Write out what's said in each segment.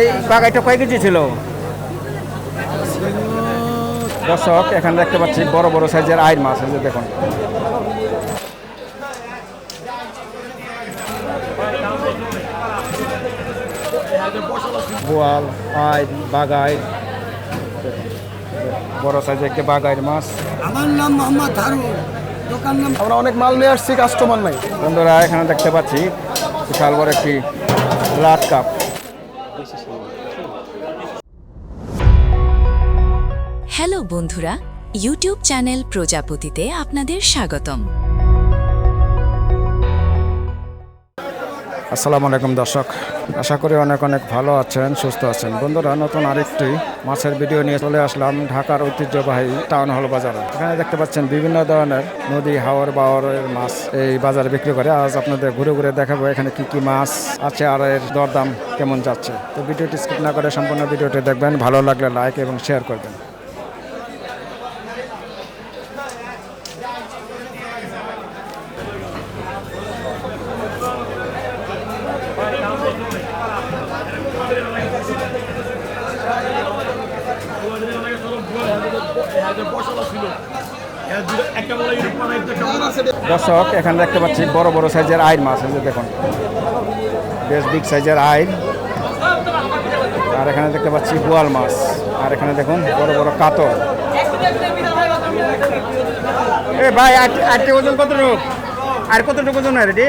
এই বাগাইটা কয় কেজি ছিল? দর্শক এখানে দেখতে পাচ্ছি বড় বড় সাইজের আইর মাছ, এই যে দেখুন। বোয়াল, আইর, বাগাই, বড় সাইজের একটা বাগাইর মাছ। আমার নাম মোহাম্মদ হারুন, দোকান নাম। আমরা অনেক মাল নিয়ে আসছি, কাস্টমার নাই। বন্ধুরা এখানে দেখতে পাচ্ছি বিশাল বড় একটি লাট কাপ। হ্যালো বন্ধুরা, ইউটিউব চ্যানেল প্রজাপতিতে আপনাদের স্বাগতম। আসসালামু আলাইকুম দর্শক, আশা করি অনেক অনেক ভালো আছেন, সুস্থ আছেন। বন্ধুরা নতুন আরেকটি মাছের ভিডিও নিয়ে চলে আসলাম ঢাকার ঐতিহ্যবাহী টাউন হল বাজারে। এখানে দেখতে পাচ্ছেন বিভিন্ন ধরনের নদী, হাওর, বাওরের মাছ এই বাজারে বিক্রি করে। আজ আপনাদের ঘুরে ঘুরে দেখাবো এখানে কি কি মাছ আছে আর এর দরদাম কেমন যাচ্ছে। তো ভিডিওটি স্কিপ না করে সম্পূর্ণ ভিডিওটি দেখবেন, ভালো লাগলে লাইক এবং শেয়ার করবেন। দর্শক এখানে দেখতে পাচ্ছি বড় বড় সাইজের আইর মাছ, এই যে দেখুন, বেশ বিগ সাইজের আইর। আর এখানে দেখতে পাচ্ছি বোয়াল মাছ, আর এখানে দেখুন বড় বড় কাতল। এ ভাই আটটি ওজন কতটুকু? আর কতটুকু ওজন হয় রেডি?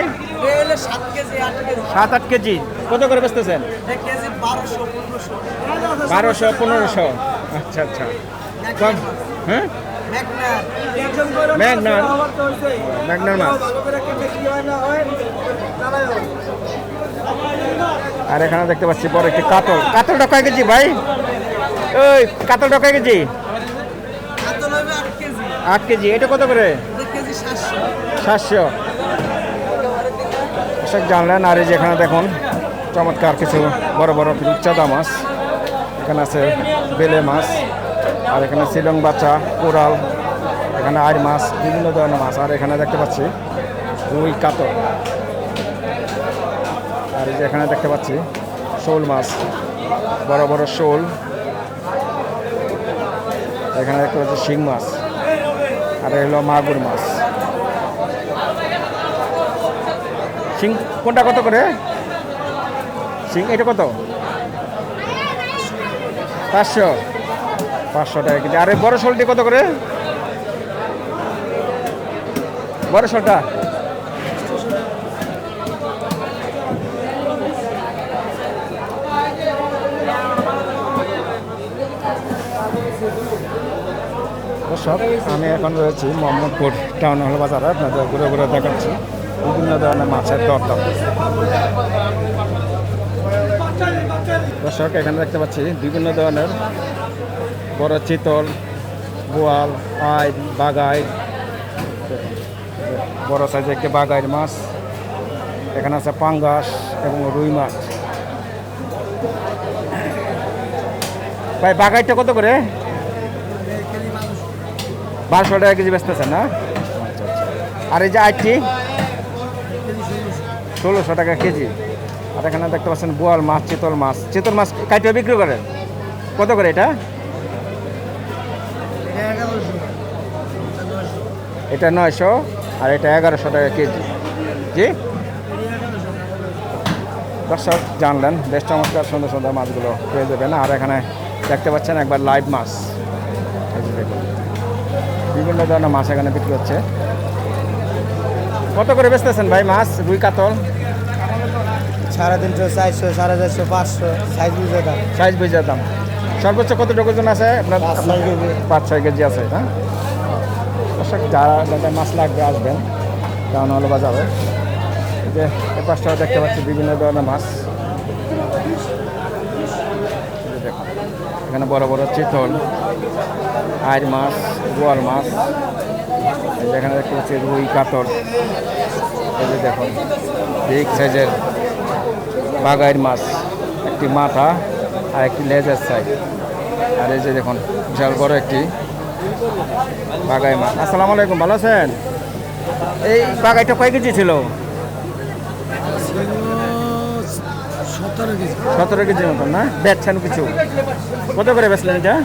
7-8 কেজি। কত করে বেচতেছেন? 1200-1500। আচ্ছা আচ্ছা, কম। হ্যাঁ, ম্যাগনার মাছ। আর এখানে দেখতে পাচ্ছি বড় একটি কাতল। কাতলটা কয় কেজি ভাই? ওই কাতলটা কয় কেজি? 8 কেজি। এটা কত করে? 700। এসব জানলেন। আর এই যেখানে দেখুন চমৎকার কিছু বড় বড় রূপচাঁদা মাছ। এখানে আছে বেলে মাছ, আর এখানে শিলং বাচ্চা, কোরাল, এখানে আইর মাছ, বিভিন্ন ধরনের মাছ। আর এখানে দেখতে পাচ্ছি রুই, কাতল। আর এই যে এখানে দেখতে পাচ্ছি শোল মাছ, বড় বড় শোল। এখানে দেখতে পাচ্ছি শিং মাছ, আর হলো মাগুর মাছ। শিং কোনটা কত করে? শিং এটা কত? 500 টাকা কেজি। আর এই বড় শোলটি কত করে? বড় শোলটা দর্শক আমি এখন রয়েছি মোহাম্মদপুর টাউন হল বাজারে। আপনাদের ঘুরে ঘুরে দেখাচ্ছি বিভিন্ন ধরনের মাছের দরদাম। দর্শক এখানে দেখতে পাচ্ছি বিভিন্ন ধরনের বড় চিতল, বোয়াল, আইর, বাগাই, বড় সাইজের একটি বাগাইর মাছ। এখানে আছে পাঙ্গাস এবং রুই মাছ। ভাই বাগাইটা কত করে? 1200 টাকা কেজি বেচতেছেন না? আর এই যে আইটি 1600 টাকা কেজি। আর এখানে দেখতে পাচ্ছেন বোয়াল মাছ, চিতল মাছ। চিতল মাছ কাইটে বিক্রি করেন কত করে? এটা 900, আর এটা 1100 টাকা কেজি। জি দর্শক জানলেন, বেশ চমৎকার সুন্দর সুন্দর মাছগুলো পেয়ে যাবেন। আর এখানে দেখতে পাচ্ছেন একবার লাইভ মাছ, বিভিন্ন ধরনের মাছ এখানে বিক্রি হচ্ছে। কত করে বেচতেছেন ভাই মাছ? রুই, কাতল 350, 400, 450, 500 সাইজ বুঝে দাম। সর্বোচ্চ কতটুকু ওজন আছে আপনার? 5-6 কেজি আছে। হ্যাঁ দর্শক, যারা মাছ লাগবে আসবেন টাউন হল বাজারে। এই যে এ পাশটাও দেখতে পাচ্ছি বিভিন্ন ধরনের মাছ। দেখুন এখানে বড় বড় চিতল, আইর মাছ, বোয়াল মাছ। এখানে দেখতে পাচ্ছি রুই, কাতল। এই যে দেখুন বিগ সাইজের বাগাইর মাছ, একটি মাথা আর একটি লেজের সাইজ। আর এই যে দেখুন বিশাল বড় একটি বাগাই মাছ। আসসালামু আলাইকুম, ভালো আছেন? এই বাগাইটা কয় কেজি ছিল? 17 কেজি 17 কেজির মতন না? বেচছেন কিছু? কত করে বেচলেন এটা?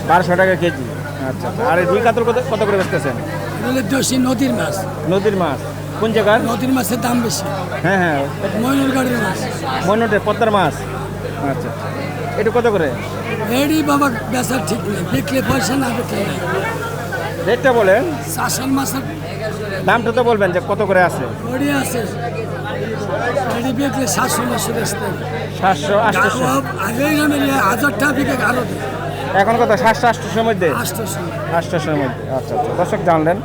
1200 টাকা কেজি। আচ্ছা আচ্ছা। আর এই রুই কাতল কত কত করে বেচতেছেন? এগুলো দেশি নদীর মাছ। নদীর মাছ কোন জায়গার? নদীর মাছের দাম বেশি। হ্যাঁ হ্যাঁ, ময়ূরগাড়ির মাছ। মনোটে পদ্মার মাছ। আচ্ছা আচ্ছা। এটা কত করে? এডি বাবা বেচার ঠিক নেই, বিক্রি পয়সা না বিক্রি নেই। রেটটা বলেন, চাষের মাছের দামটা তো বলবেন যে কত করে আছে। ওডি আছে, এডি বিক্রি 700 বেচতেন। 700 800। আগেই নামে 1000 টাকা বিক্রি আরো এখন কত? 700 800 মধ্যে? 800। 800 মধ্যে। আচ্ছা আচ্ছা। দর্শক জানলেন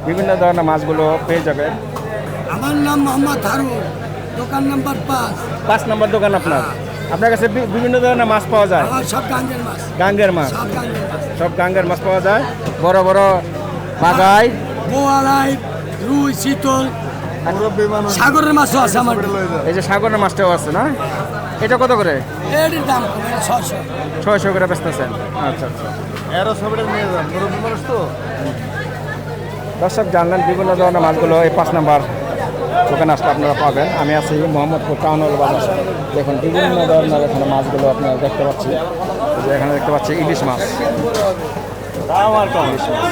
বিভিন্ন ধরনের মাছগুলো পেয়ে যাবেন। আমার নাম মোহাম্মদ হারুন, দোকান নাম্বার 5। 5 নম্বর দোকান আপনার। আপনার কাছে বিভিন্ন ধরনের মাছ পাওয়া যায়? আমার সব গাঙ্গের মাছ। গাঙ্গের মাছ, সব গাঙ্গের মাছ। সব গাঙ্গের মাছ পাওয়া যায়। বড় বড় বাগাই, বোয়ালাই, রুই, চিতল, সাগরের মাছও আছে আমার। এই যে সাগরের মাছটাও আছে না? এটা কত করে? এটির দাম 600। 600 করে বেচতেছেন। আচ্ছা আচ্ছা। দর্শক জানলেন বিভিন্ন ধরনের মাছগুলো এই 5 নম্বর দোকানে আসলে আপনারা পাবেন। আমি আছি মোহাম্মদপুর টাউন হল বাজার। দেখুন বিভিন্ন ধরনের এখানে মাছগুলো আপনারা দেখতে পাচ্ছি। এই যে এখানে দেখতে পাচ্ছি ইলিশ মাছ। ইলিশ মাছ।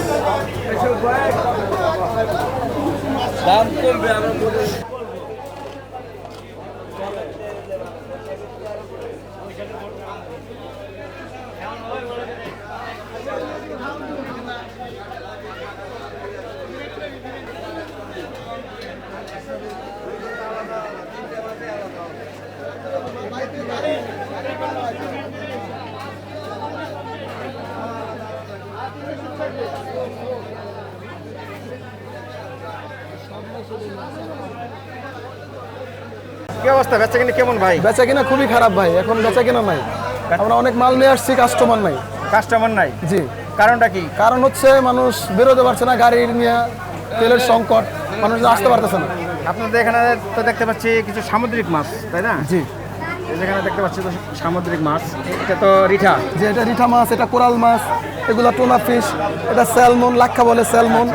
কি অবস্থা? বেচা কিনে কেমন ভাই? বেচা কিনা খুবই খারাপ ভাই, এখন বেচা কিনা নাই। আমরা অনেক মাল নিয়ে আসছি, কাস্টমার নাই। কাস্টমার নাই? জি। কারণটা কি? কারণ হচ্ছে মানুষ বেরোতে পারছে না, গাড়ির নিয়ে তেলের সংকট, মানুষ আসতে পারতেছে না। আপনাদের এখানে তো দেখতে পাচ্ছি কিছু সামুদ্রিক মাছ, তাই না? জি। যেখানে দেখতে পাচ্ছি তো সামুদ্রিক মাছ। এটা তো রিঠা। যে এটা রিঠা মাছ, এটা কোরাল মাছ, এগুলা টোনা ফিশ, এটা স্যালমন, লাক্ষা বলে স্যালমন,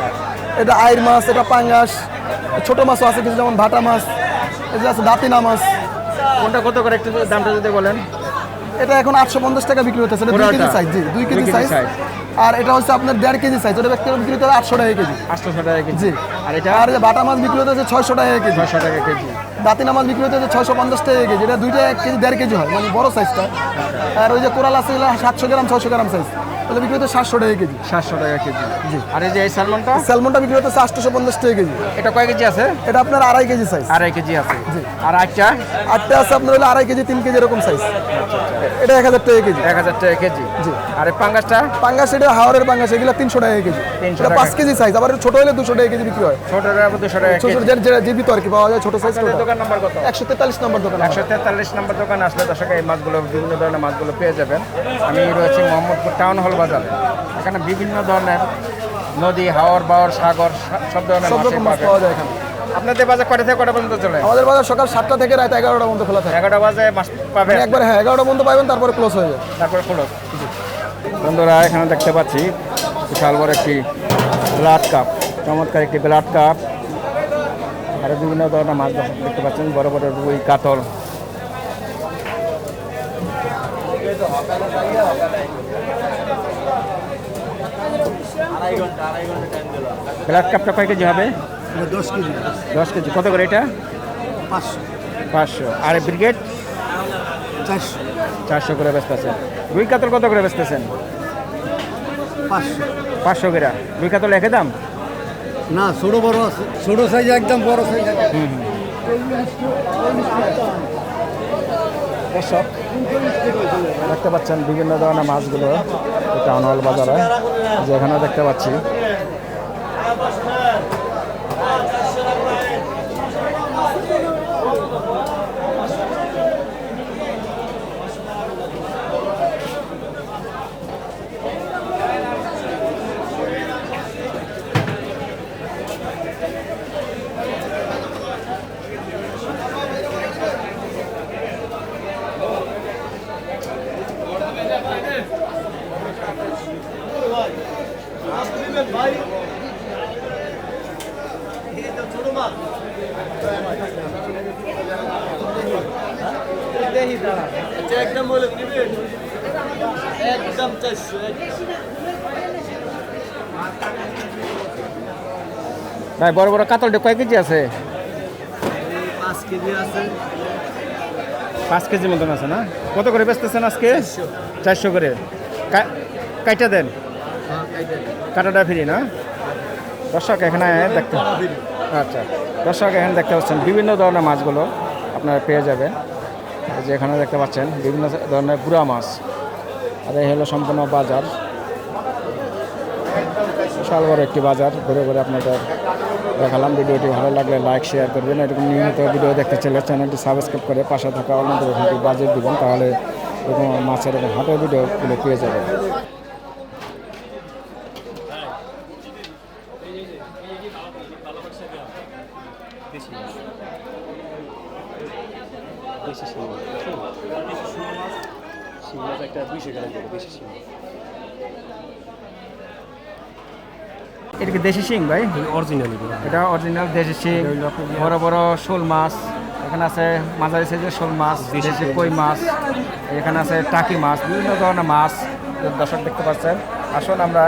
এটা আইর মাছ, এটা পাঙ্গাস, ছোট মাছও আছে কিছু, যেমন ভাটা মাছ, এটা আছে দাঁতিনা মাছ। কোনটা কত করে একটু দামটা যদি বলেন? এটা এখন 850 টাকা বিক্রি হতেছে, এটা 2 কেজি সাইজ। জি, 2 কেজি সাইজ। আর এটা হচ্ছে আপনার 1.5 কেজি সাইজ, ওটা ব্যক্তিগত বিক্রি হতে 800 টাকা কেজি। 800 টাকা কেজি। জি। আর এটা? আর বাটা মাছ বিক্রি হতেছে 600 টাকা কেজি। 600 টাকা কেজি। দাঁতিনা মাছ বিক্রি হতেছে 650 টাকা কেজি। এটা 2টা 1 কেজি 1.5 কেজি হয়, মানে বড় সাইজটা। আর ওই যে কোরাল আছে, এগুলো 700 গ্রাম 600 গ্রাম সাইজ, তাহলে বিক্রি হতে 700 টাকা কেজি। 700 টাকা কেজি। জি। আর এই যে এই স্যালমনটা? স্যালমনটা বিক্রি হতেছে 850 টাকা কেজি। এটা কয় কেজি আছে? এটা আপনার 2.5 কেজি সাইজ। 2.5 কেজি আছে। জি। আর আটটা? আটটা আছে আপনার হলো 2.5 কেজি 3 কেজি এরকম সাইজ। এটা 1000 টাকা কেজি। 1000 টাকা কেজি। জি। আর এই পাঙ্গাসটা? পাঙ্গাস, এটা হাওরের পাঙ্গাস, এগুলো 300 টাকা কেজি। 300 এটা টাকা। 5 কেজি সাইজ, আবার ছোট হলে 200 টাকা কেজি বিক্রি হয়। ছোটটা 200 টাকা ছোট কেজি। যেটা জীবিত আর কি পাওয়া যায়, ছোট সাইজ। আপনাদের দোকান নাম্বার কত? 143 নম্বর দোকান। 143 নম্বর দোকানে আসলে দর্শক এই মাছগুলো, বিভিন্ন ধরনের মাছগুলো পেয়ে যাবেন। আমি রয়েছি মোহাম্মদপুর টাউন হল বাজারে। এখানে বিভিন্ন ধরনের নদী, হাওর, বাওর, সাগর, সব ধরনের সব মাছই রকম মাছ পাবেন। পাওয়া যায় এখানে। আপনাদের বাজার কটা থেকে কটা পর্যন্ত চলে? আমাদের বাজার সকাল 7টা থেকে রাত 11টা পর্যন্ত খোলা থাকে। 11টা বাজে মাছ পাবেন? একবার হ্যাঁ, 11টা পর্যন্ত পাবেন, তারপরে ক্লোজ হয়ে যায়। তারপরে খোলো। বন্ধুরা এখানে দেখতে পাচ্ছি বিশাল বড় একটি ব্লাড কাপ, চমৎকার একটি ব্লাড কাপ। আর বিভিন্ন ধরনের মাছ দেখতে পাচ্ছেন, বড় বড় রুই, কাতল। ব্লাড কাপটা কয় কেজি হবে? 10 কেজি। 10 কেজি। কত করে এটা? 500। 500। আর ব্রিগেড? 400। 400 করে বেচতেছেন। রুই কাতল কত করে বেচতেছেন? 500। 500 করে। রুই কাতল একই দাম? না, ছোট বড় আছে, ছোট সাইজ একদম, বড় সাইজ দর্শক দেখতে পাচ্ছেন বিভিন্ন ধরনের মাছগুলো টাউন হল বাজারে, যেখানে দেখতে পাচ্ছি। একদম বলে দিবেন একদম 400 ভাই বড় বড় কাতলটা কয় কেজি আছে? 5 কেজি আছে 5 কেজি মতন আছে না? কত করে বেচতেছেন আজকে? 400 করে। কাইটা দেন, কাটাটা ফ্রি না? দর্শক এখানে দেখতে, আচ্ছা দর্শক এখানে দেখতে পাচ্ছেন বিভিন্ন ধরনের মাছগুলো আপনারা পেয়ে যাবেন। এই যে এখানে দেখতে পাচ্ছেন বিভিন্ন ধরনের গুড়া মাছ। আর এই হলো সম্পূর্ণ বাজার, বিশাল বড় একটি বাজার ঘুরে ঘুরে আপনাদের দেখালাম। ভিডিওটি ভালো লাগলে লাইক শেয়ার করবেন। এরকম নিয়মিত ভিডিও দেখতে চাইলে চ্যানেলটি সাবস্ক্রাইব করে পাশে থাকা অন্য বাজেট দিবেন, তাহলে এরকম মাছের এবং হাটের ভিডিওগুলো পেয়ে যাবেন। এটা কি দেশি শিং ভাই? অরিজিনালি এটা অরিজিনাল দেশি শিং, বড় বড় শোল মাছ এখানে আছে, মাঝারি সাইজের শোল মাছ, দেশি কই মাছ, এখানে আছে টাকি মাছ, বিভিন্ন ধরনের মাছ দর্শক দেখতে পাচ্ছেন। আসুন আমরা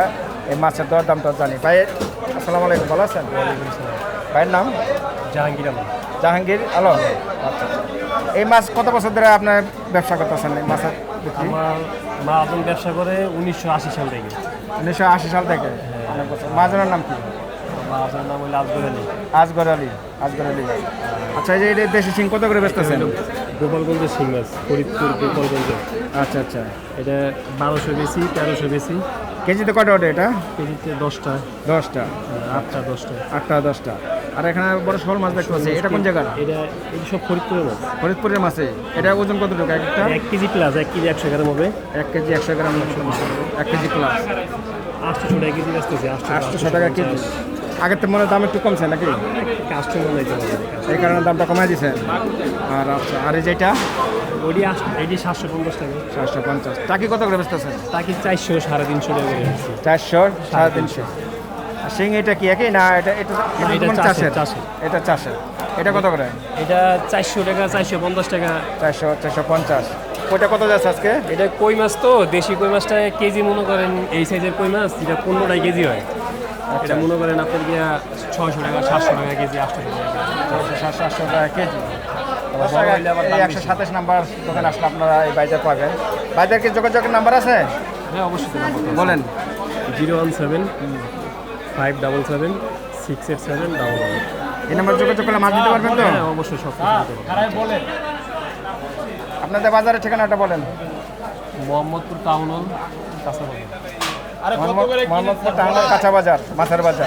এই মাছের দর দামটা জানি। ভাই আসসালামু আলাইকুম, ভালো আছেন? ভাইয়ের নাম? জাহাঙ্গীর আলম। জাহাঙ্গীর আলম। আচ্ছা, এই মাছ কত বছর ধরে আপনার ব্যবসা করতেছেন এই মাছের বিক্রি? আমার মা আদম ব্যবসা করে 1980 সাল থেকে। 1980 সাল থেকে অনেক বছর। মাছজনের নাম কি? মা আদমের নাম হলো আজগর আলী। আজগর আলী। আজগর আলী। আচ্ছা, এই যে এটা দেশি শিং কত করে বেচতেছেন? গোপালগঞ্জের শিং মাছ, ফরিদপুর গোপালগঞ্জ। আচ্ছা আচ্ছা, এটা 1200 বেশি, 1300 বেশি। কেজিতে কটা ওটা? এটা কেজিতে 10টা, 10টা, 8টা, 10টা। 8টা 10টা। আর এখানে বড় শোল মাছ দেখতে পাচ্ছি, এটা কোন জায়গার? এটা সব ফরিদপুরের মাছ। ফরিদপুরের মাছে। এটা ওজন কতটুকু একটা? 1 কেজি প্লাস, 1 কেজি 100 গ্রাম হবে। 1 কেজি 100 গ্রাম, 1 কেজি প্লাস। 800 টাকা কেজি বেচতেছে। 800 টাকা কেজি। আগের তো মনে দাম একটু কমছে নাকি? কাস্টমার নাই তো আমাদের কাছে। এই কারণে দামটা কমাই দিয়েছেন। আর আচ্ছা, আর এই যেটা এটি 750 টাকা। 750। টাকি কত করে বেচতেছেন? তাকে 400, 350 টাকা করে আছে। 400, 350। আর শিং এটা কি একই না? এটা এটা এটা কোন চাষের, চাষের? চাষের। এটা চাষের। এটা কত করে? এটা 400 টাকা, 450 টাকা। 400, 450। ওইটা কত যাচ্ছে আজকে? এটা কই মাছ তো, দেশি কই মাছটা কেজি মনে করেন এই সাইজের কই মাছ, যেটা 15 টাকা কেজি হয়। এটা মনে করেন আপনার গিয়া 600 টাকা, 700 টাকা কেজি, 800 টাকা কেজি। 700 টাকা কেজি। এই 127 নাম্বার দোকানে আসলে আপনারা এই বাইজার পাবেন। বাইজার কি যোগাযোগের নাম্বার আছে? হ্যাঁ অবশ্যই বলেন। 017 577 687 11। এই নাম্বার যোগাযোগ করলে মাছ দিতে পারবেন তো? হ্যাঁ অবশ্যই সব কিছু দিতে পারবো। আপনাদের বাজারের ঠিকানাটা বলেন। মোহাম্মদপুর টাউন হল, কাঁচা বাজার। মোহাম্মদপুর টাউনের কাঁচা বাজার, মাছের বাজার।